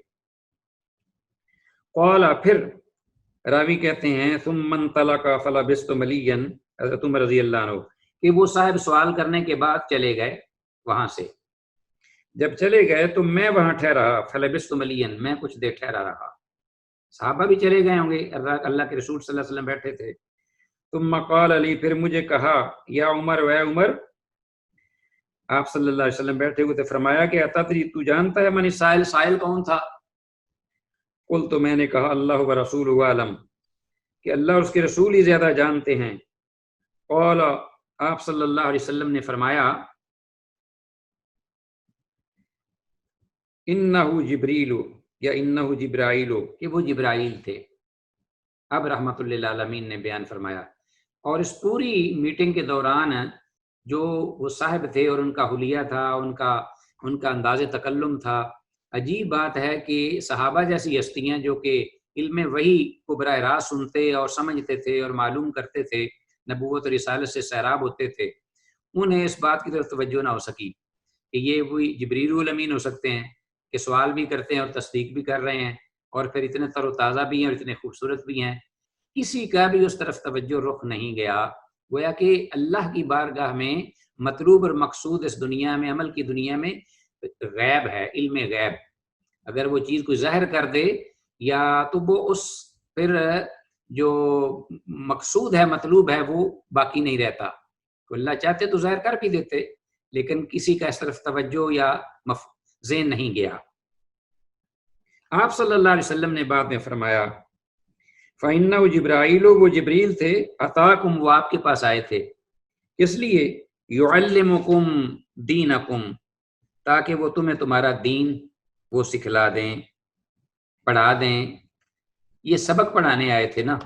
Speaker 1: قال، پھر راوی کہتے ہیں ثم انطلق فلبثت مليا، حضرت عمر رضی اللہ عنہ کہ وہ صاحب سوال کرنے کے بعد چلے گئے وہاں سے. جب چلے گئے تو میں وہاں ٹھہرا، فلبثت مليا، میں کچھ دیر ٹھہرا رہا. صحابہ بھی چلے گئے ہوں گے، اللہ کے رسول صلی اللہ علیہ وسلم بیٹھے تھے. ثم قال علی، پھر مجھے کہا، یا عمر، وے عمر، آپ صلی اللہ علیہ وسلم بیٹھے ہوئے تھے، فرمایا کہ اتدری، تو جانتا ہے من السائل، سائل کون تھا؟ قلت، تو میں نے کہا اللہ و رسول عالم، کہ اللہ اور اس کے رسول ہی زیادہ جانتے ہیں. قال، آپ صلی اللہ علیہ وسلم نے فرمایا، انہ جبریل، یا انہ جبرائیل، کہ وہ جبرائیل تھے. اب رحمت للعالمین نے بیان فرمایا. اور اس پوری میٹنگ کے دوران جو وہ صاحب تھے اور ان کا حلیہ تھا، ان کا انداز تکلم تھا، عجیب بات ہے کہ صحابہ جیسی ہستیاں جو کہ علم وحی کو براہ راست سنتے اور سمجھتے تھے اور معلوم کرتے تھے، نبوت اور رسالت سے سیراب ہوتے تھے، انہیں اس بات کی طرف توجہ نہ ہو سکی کہ یہ وہی جبریل الامین ہو سکتے ہیں کہ سوال بھی کرتے ہیں اور تصدیق بھی کر رہے ہیں، اور پھر اتنے تر و تازہ بھی ہیں اور اتنے خوبصورت بھی ہیں. کسی کا بھی اس طرف توجہ رخ نہیں گیا. گویا کہ اللہ کی بارگاہ میں مطلوب اور مقصود اس دنیا میں، عمل کی دنیا میں غیب ہے، علم غیب. اگر وہ چیز کو ظاہر کر دے یا تو وہ اس پھر جو مقصود ہے، مطلوب ہے، وہ باقی نہیں رہتا. تو اللہ چاہتے تو ظاہر کر بھی دیتے، لیکن کسی کا اس طرف توجہ یا ذہن نہیں گیا. آپ صلی اللہ علیہ وسلم نے بعد میں فرمایا، فَإِنَّهُ جبرائیل، وہ جبریل تھے، عطاکم، وہ آپ کے پاس آئے تھے، اس لیے یعلمکم دینکم، تاکہ وہ تمہیں تمہارا دین وہ سکھلا دیں، پڑھا دیں. یہ سبق پڑھانے آئے تھے نا.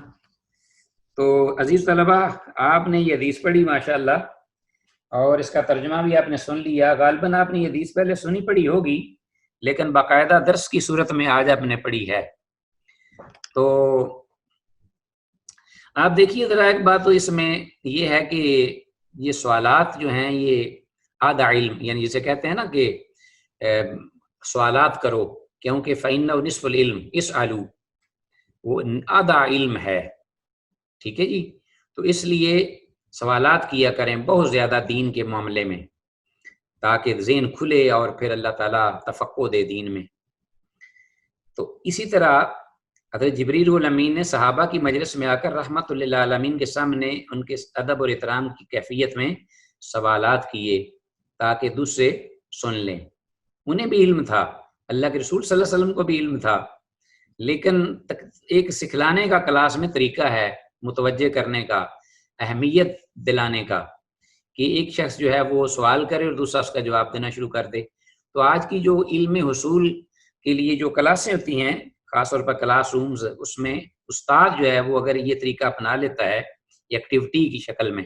Speaker 1: تو عزیز طلبہ، آپ نے یہ حدیث پڑھی ماشاءاللہ، اور اس کا ترجمہ بھی آپ نے سن لیا. غالباً آپ نے یہ حدیث پہلے سنی پڑھی ہوگی، لیکن باقاعدہ درس کی صورت میں آج آپ نے پڑھی ہے. تو آپ دیکھیے ذرا ایک بات تو اس میں یہ ہے کہ یہ سوالات جو ہیں یہ آدھا علم، یعنی جسے کہتے ہیں نا کہ سوالات کرو، کیونکہ فَإِنَّهُ نِصْفُ الْعِلْمِ اسْأَلُوا، وہ آدھا علم ہے. ٹھیک ہے جی. تو اس لیے سوالات کیا کریں بہت زیادہ دین کے معاملے میں، تاکہ ذہن کھلے اور پھر اللہ تعالیٰ تفقہ دے دین میں. تو اسی طرح حضرت جبریل الامین نے صحابہ کی مجلس میں آ کر رحمت للعالمین کے سامنے ان کے ادب اور احترام کی کیفیت میں سوالات کیے تاکہ دوسرے سن لیں. انہیں بھی علم تھا، اللہ کے رسول صلی اللہ علیہ وسلم کو بھی علم تھا، لیکن ایک سکھلانے کا کلاس میں طریقہ ہے، متوجہ کرنے کا، اہمیت دلانے کا، کہ ایک شخص جو ہے وہ سوال کرے اور دوسرا اس کا جواب دینا شروع کر دے. تو آج کی جو علم حصول کے لیے جو کلاسیں ہوتی ہیں، خاص طور پر کلاس رومز، اس میں استاد جو ہے وہ اگر یہ طریقہ اپنا لیتا ہے ایکٹیویٹی کی شکل میں،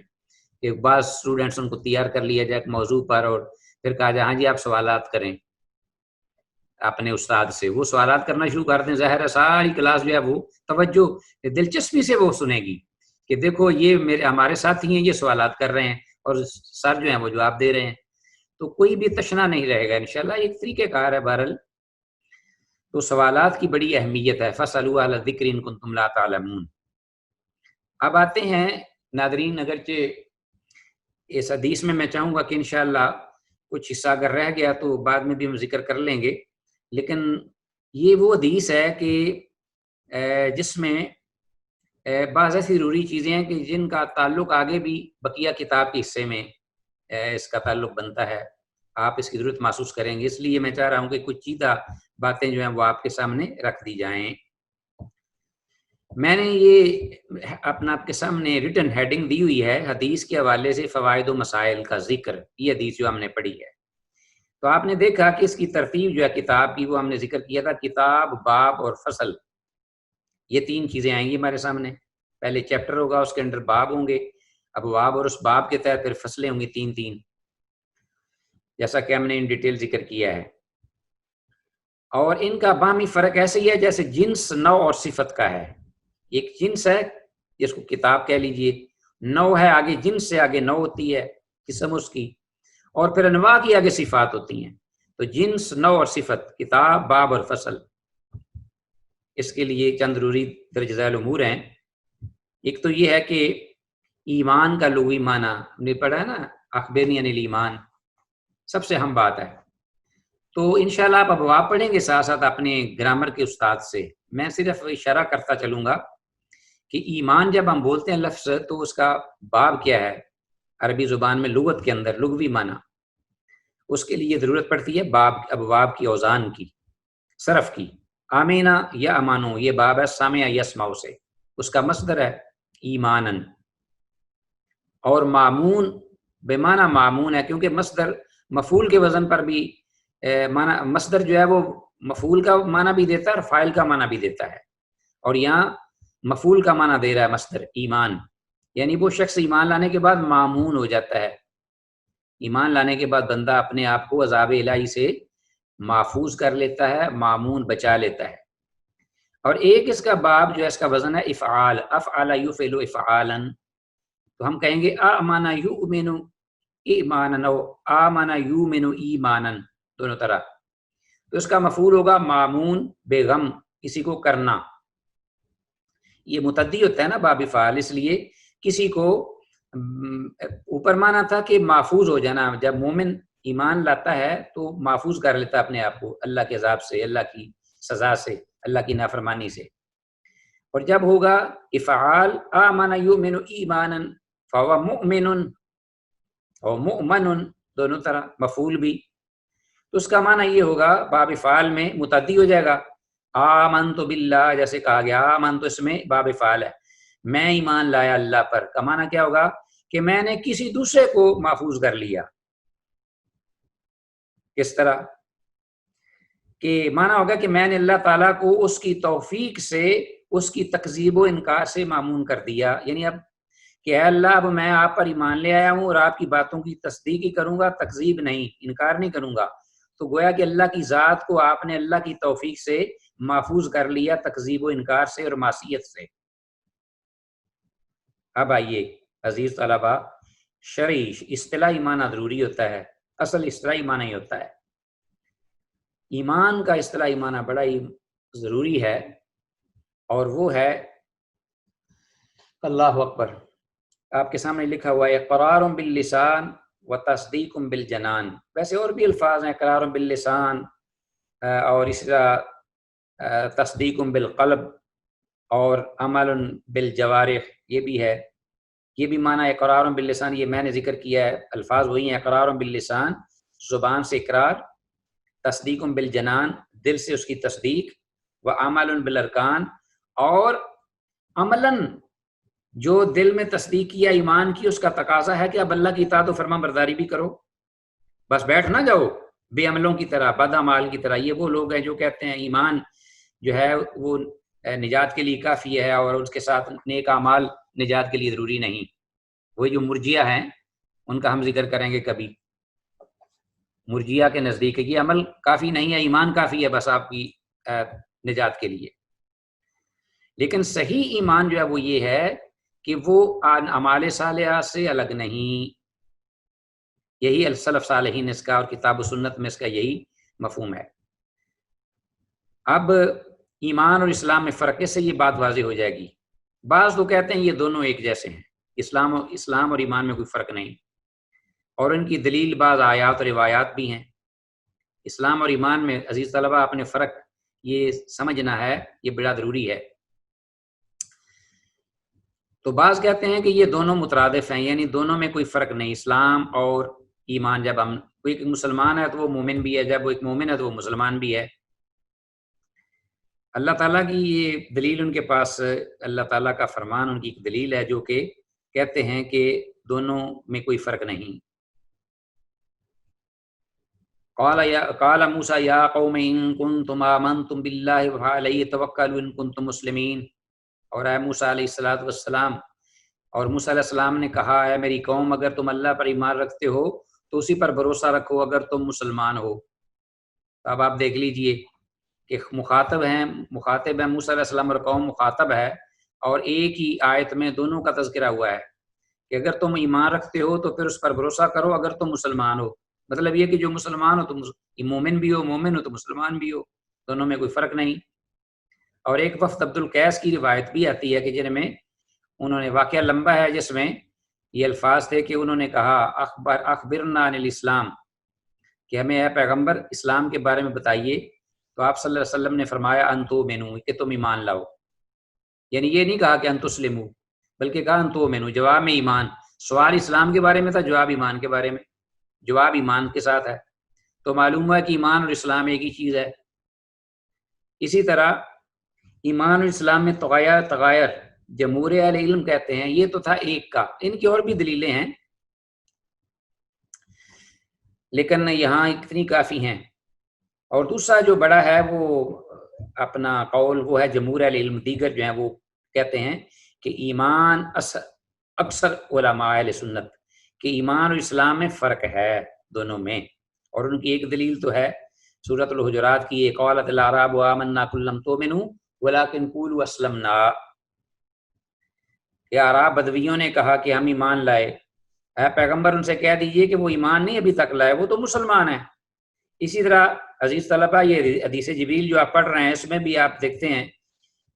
Speaker 1: کہ بعض اسٹوڈنٹس ان کو تیار کر لیا جائے ایک موضوع پر اور پھر کہا جائے ہاں جی آپ سوالات کریں اپنے استاد سے، وہ سوالات کرنا شروع کر دیں، ظاہر ہے ساری کلاس جو ہے وہ توجہ دلچسپی سے وہ سنے گی کہ دیکھو یہ ہمارے ساتھی ہیں، یہ سوالات کر رہے ہیں اور سر جو ہیں وہ جواب دے رہے ہیں. تو کوئی بھی تشنا نہیں رہے گا انشاءاللہ. ایک طریقہ کار ہے بہرحال. تو سوالات کی بڑی اہمیت ہے. فَاسْأَلُوا أَهْلَ الذِّكْرِ إِن كُنتُمْ لَا تَعْلَمُونَ. اب آتے ہیں ناظرین، اگرچہ اس حدیث میں چاہوں گا کہ انشاءاللہ کچھ حصہ اگر رہ گیا تو بعد میں بھی ہم ذکر کر لیں گے، لیکن یہ وہ حدیث ہے کہ جس میں بعض ایسی ضروری چیزیں ہیں کہ جن کا تعلق آگے بھی بقیہ کتاب کے حصے میں اس کا تعلق بنتا ہے. آپ اس کی ضرورت محسوس کریں گے، اس لیے میں چاہ رہا ہوں کہ کچھ چیزیں باتیں جو ہیں وہ آپ کے سامنے رکھ دی جائیں. میں نے یہ اپنا آپ کے سامنے ریٹن ہیڈنگ دی ہوئی ہے، حدیث کے حوالے سے فوائد و مسائل کا ذکر. یہ حدیث جو ہم نے پڑھی ہے، تو آپ نے دیکھا کہ اس کی ترتیب جو ہے کتاب کی وہ ہم نے ذکر کیا تھا، کتاب، باب اور فصل، یہ 3 چیزیں آئیں گی ہمارے سامنے. پہلے چیپٹر ہوگا، اس کے اندر باب ہوں گے، ابواب، اور اس باب کے تحت پھر فصلیں ہوں گی 3 جیسا کہ ہم نے ان ڈیٹیل ذکر کیا ہے. اور ان کا باہمی فرق ایسے ہی ہے جیسے جنس، نوع اور صفت کا ہے. ایک جنس ہے جس کو کتاب کہہ لیجئے، نوع ہے آگے جنس سے آگے نوع ہوتی ہے قسم اس کی، اور پھر انواع کی آگے صفات ہوتی ہیں. تو جنس، نوع اور صفت، کتاب، باب اور فصل. اس کے لیے چند ضروری درج ذیل امور ہیں. ایک تو یہ ہے کہ ایمان کا لغوی معنی ہم نے پڑھا ہے نا، اخبرنی عن الایمان، سب سے اہم بات ہے. تو انشاءاللہ آپ ابواب پڑھیں گے ساتھ ساتھ اپنے گرامر کے استاد سے. میں صرف اشارہ کرتا چلوں گا کہ ایمان جب ہم بولتے ہیں لفظ تو اس کا باب کیا ہے عربی زبان میں، لغت کے اندر لغوی معنی. اس کے لیے ضرورت پڑتی ہے باب، ابواب کی، اوزان کی، صرف کی. آمینہ یا امانو، یہ باب ہے سامع یسمع سے، اس کا مصدر ہے ایمانن. اور معمون بے معنی معمون ہے، کیونکہ مصدر مفعول کے وزن پر بھی معنی، مصدر جو ہے وہ مفعول کا معنی بھی دیتا ہے اور فاعل کا معنی بھی دیتا ہے. اور یہاں مفعول کا معنی دے رہا ہے مصدر ایمان، یعنی وہ شخص ایمان لانے کے بعد معمون ہو جاتا ہے. ایمان لانے کے بعد بندہ اپنے آپ کو عذاب الہی سے محفوظ کر لیتا ہے، معمون بچا لیتا ہے. اور ایک اس کا باب جو ہے اس کا وزن ہے افعال، افعل یفعل افعالا. تو ہم کہیں گے آمن یؤمن ایمانا و آمن یؤمن ایمانا، دونوں طرح. تو اس کا مفعول ہوگا معمون بے غم، کسی کو کرنا. یہ متعدی ہوتا ہے نا باب فعال، اس لیے کسی کو اوپر مانا تھا کہ محفوظ ہو جانا. جب مومن ایمان لاتا ہے تو محفوظ کر لیتا اپنے آپ کو اللہ کے عذاب سے، اللہ کی سزا سے، اللہ کی نافرمانی سے. اور جب ہوگا افعال آمن یؤمن ایمانا فهو مؤمن اور مؤمن، دونوں طرح مفعول بھی. تو اس کا معنی یہ ہوگا باب فعال میں متعدی ہو جائے گا. آمنت باللہ، جیسے کہا گیا آمنت، اس میں باب فعال ہے، میں ایمان لایا اللہ پر. کا معنی کیا ہوگا کہ میں نے کسی دوسرے کو محفوظ کر لیا. کس طرح کہ معنی ہوگا کہ میں نے اللہ تعالیٰ کو اس کی توفیق سے اس کی تکذیب و انکار سے معمون کر دیا. یعنی اب کہ اے اللہ، اب میں آپ پر ایمان لے آیا ہوں اور آپ کی باتوں کی تصدیق ہی کروں گا، تکذیب نہیں، انکار نہیں کروں گا. تو گویا کہ اللہ کی ذات کو آپ نے اللہ کی توفیق سے محفوظ کر لیا تکذیب و انکار سے اور معصیت سے. اب آئیے عزیز طلبہ، شرعی اصطلاحی معنی ضروری ہوتا ہے، اصل اصطلاحی معنی ہی ہوتا ہے. ایمان کا اصطلاحی معنی بڑا ہی ضروری ہے، اور وہ ہے اللہ اکبر. آپ کے سامنے لکھا ہوا ہے اقرار باللسان و تصدیق بالجنان. ویسے اور بھی الفاظ ہیں، اقرار باللسان اور اس طرح تصدیق بالقلب اور عمل بالجوارح، یہ بھی ہے. یہ بھی معنی اقرار باللسان، یہ میں نے ذکر کیا ہے. الفاظ وہی ہیں، اقرار باللسان زبان سے اقرار، تصدیق بالجنان دل سے اس کی تصدیق، و عمل بالارکان اور عملاً جو دل میں تصدیق کیا ایمان کی، اس کا تقاضا ہے کہ اب اللہ کی اطاعت و فرمان برداری بھی کرو. بس بیٹھ نہ جاؤ بے عملوں کی طرح، بد اعمال کی طرح. یہ وہ لوگ ہیں جو کہتے ہیں ایمان جو ہے وہ نجات کے لیے کافی ہے اور اس کے ساتھ نیک اعمال نجات کے لیے ضروری نہیں. وہی جو مرجیہ ہیں ان کا ہم ذکر کریں گے کبھی. مرجیہ کے نزدیک یہ عمل کافی نہیں ہے، ایمان کافی ہے بس آپ کی نجات کے لیے. لیکن صحیح ایمان جو ہے وہ یہ ہے کہ وہ اعمال صالحہ سے الگ نہیں. یہی السلف صالحین اس کا اور کتاب و سنت میں اس کا یہی مفہوم ہے. اب ایمان اور اسلام میں فرق سے یہ بات واضح ہو جائے گی. بعض تو کہتے ہیں یہ دونوں ایک جیسے ہیں، اسلام اور ایمان میں کوئی فرق نہیں، اور ان کی دلیل بعض آیات اور روایات بھی ہیں. اسلام اور ایمان میں عزیز طلبہ اپنے فرق یہ سمجھنا ہے، یہ بڑا ضروری ہے. تو بعض کہتے ہیں کہ یہ دونوں مترادف ہیں، یعنی دونوں میں کوئی فرق نہیں، اسلام اور ایمان. جب ہم کوئی مسلمان ہے تو وہ مومن بھی ہے، جب وہ ایک مومن ہے تو وہ مسلمان بھی ہے. اللہ تعالیٰ کی یہ دلیل ان کے پاس، اللہ تعالیٰ کا فرمان ان کی ایک دلیل ہے جو کہ کہتے ہیں کہ دونوں میں کوئی فرق نہیں. قال موسیٰ یا قوم ان کنتم آمنتم باللہ فعلیہ توکلوا ان کنتم مسلمین، اور اے موسیٰ علیہ الصلوۃ والسلام، اور موسیٰ علیہ السلام نے کہا اے میری قوم اگر تم اللہ پر ایمان رکھتے ہو تو اسی پر بھروسہ رکھو اگر تم مسلمان ہو۔ اب آپ دیکھ لیجئے کہ مخاطب ہیں موسیٰ علیہ السلام اور قوم مخاطب ہے، اور ایک ہی آیت میں دونوں کا تذکرہ ہوا ہے کہ اگر تم ایمان رکھتے ہو تو پھر اس پر بھروسہ کرو اگر تم مسلمان ہو۔ مطلب یہ کہ جو مسلمان ہو تم مومن بھی ہو، مومن ہو تو مسلمان بھی ہو، دونوں میں کوئی فرق نہیں۔ اور ایک وفد عبد القیس کی روایت بھی آتی ہے کہ جن میں انہوں نے، واقعہ لمبا ہے جس میں یہ الفاظ تھے کہ انہوں نے کہا اخبرنا عن الاسلام، کہ ہمیں اے پیغمبر اسلام کے بارے میں بتائیے، تو آپ صلی اللہ علیہ وسلم نے فرمایا ان تؤمنوا، کہ تم ایمان لاؤ، یعنی یہ نہیں کہا کہ ان تسلموا، بلکہ کہا ان تؤمنوا، جواب میں ایمان، سوال اسلام کے بارے میں تھا، جواب ایمان کے بارے میں، جواب ایمان کے ساتھ ہے، تو معلوم ہوا کہ ایمان اور اسلام ایک ہی چیز ہے۔ اسی طرح ایمان اور اسلام میں تغایر جمہور اہل علم کہتے ہیں یہ تو تھا ایک کا، ان کی اور بھی دلیلیں ہیں لیکن یہاں اتنی کافی ہیں۔ اور دوسرا جو بڑا ہے وہ اپنا قول وہ ہے جمہور اہل علم دیگر جو ہیں وہ کہتے ہیں کہ ایمان اکثر علماء اہل سنت کہ ایمان اور اسلام میں فرق ہے دونوں میں، اور ان کی ایک دلیل تو ہے سورۃ الحجرات کی، قالت الاعراب آمنا قل لم تؤمنوا ولکن قولوا اسلمنا، کہ اعراب بدویوں نے کہا کہ ہم ایمان لائے، اے پیغمبر ان سے کہہ دیجئے کہ وہ ایمان نہیں ابھی تک لائے، وہ تو مسلمان ہیں۔ اسی طرح عزیز طلبہ یہ حدیث جبریل جو آپ پڑھ رہے ہیں اس میں بھی آپ دیکھتے ہیں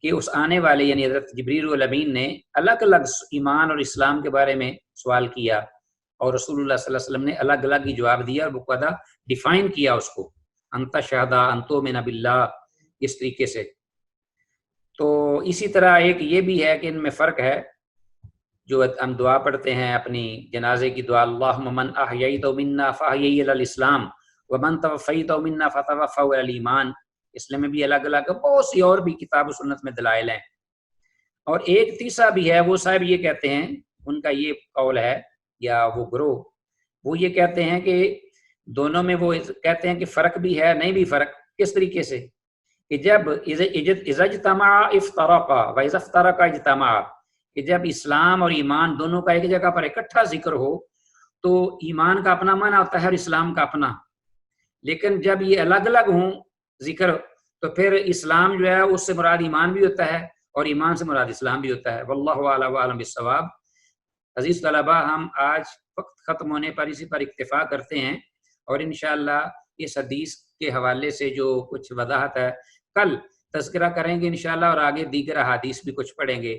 Speaker 1: کہ اس آنے والے یعنی حضرت جبریل الامین نے الگ الگ ایمان اور اسلام کے بارے میں سوال کیا، اور رسول اللہ صلی اللہ علیہ وسلم نے الگ الگ ہی جواب دیا اور باقاعدہ ڈیفائن کیا اس کو، انت شہدا انتو من باللہ، اس طریقے سے۔ تو اسی طرح ایک یہ بھی ہے کہ ان میں فرق ہے، جو ہم دعا پڑھتے ہیں اپنی جنازے کی دعا، اللہم من احییت منا فاحیی علی الاسلام ومن توفیت منا فتوفہ علی الایمان، اس میں بھی الگ الگ بہت سی اور بھی کتاب و سنت میں دلائل ہیں۔ اور ایک تیسرا بھی ہے، وہ صاحب یہ کہتے ہیں، ان کا یہ قول ہے یا وہ گروہ، وہ یہ کہتے ہیں کہ دونوں میں وہ کہتے ہیں کہ فرق بھی ہے، نہیں بھی فرق، کس طریقے سے کہ جب اذا اجتمع افترقا و اذا افترقا اجتمع، کہ جب اسلام اور ایمان دونوں کا ایک جگہ پر اکٹھا ذکر ہو تو ایمان کا اپنا معنی ہوتا ہے اور اسلام کا اپنا، لیکن جب یہ الگ الگ ہوں ذکر تو پھر اسلام جو ہے اس سے مراد ایمان بھی ہوتا ہے اور ایمان سے مراد اسلام بھی ہوتا ہے۔ واللہ اعلم وعلم بالصواب۔ عزیز طلبہ، ہم آج وقت ختم ہونے پر اسی پر اکتفا کرتے ہیں، اور انشاءاللہ اس حدیث کے حوالے سے جو کچھ وضاحت ہے کل تذکرہ کریں گے انشاءاللہ، اور آگے دیگر احادیث بھی کچھ پڑھیں گے۔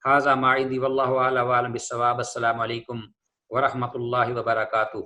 Speaker 1: ھذا ما عندی واللہ اعلم وعلم بالصواب۔ السلام علیکم ورحمۃ اللہ وبرکاتہ۔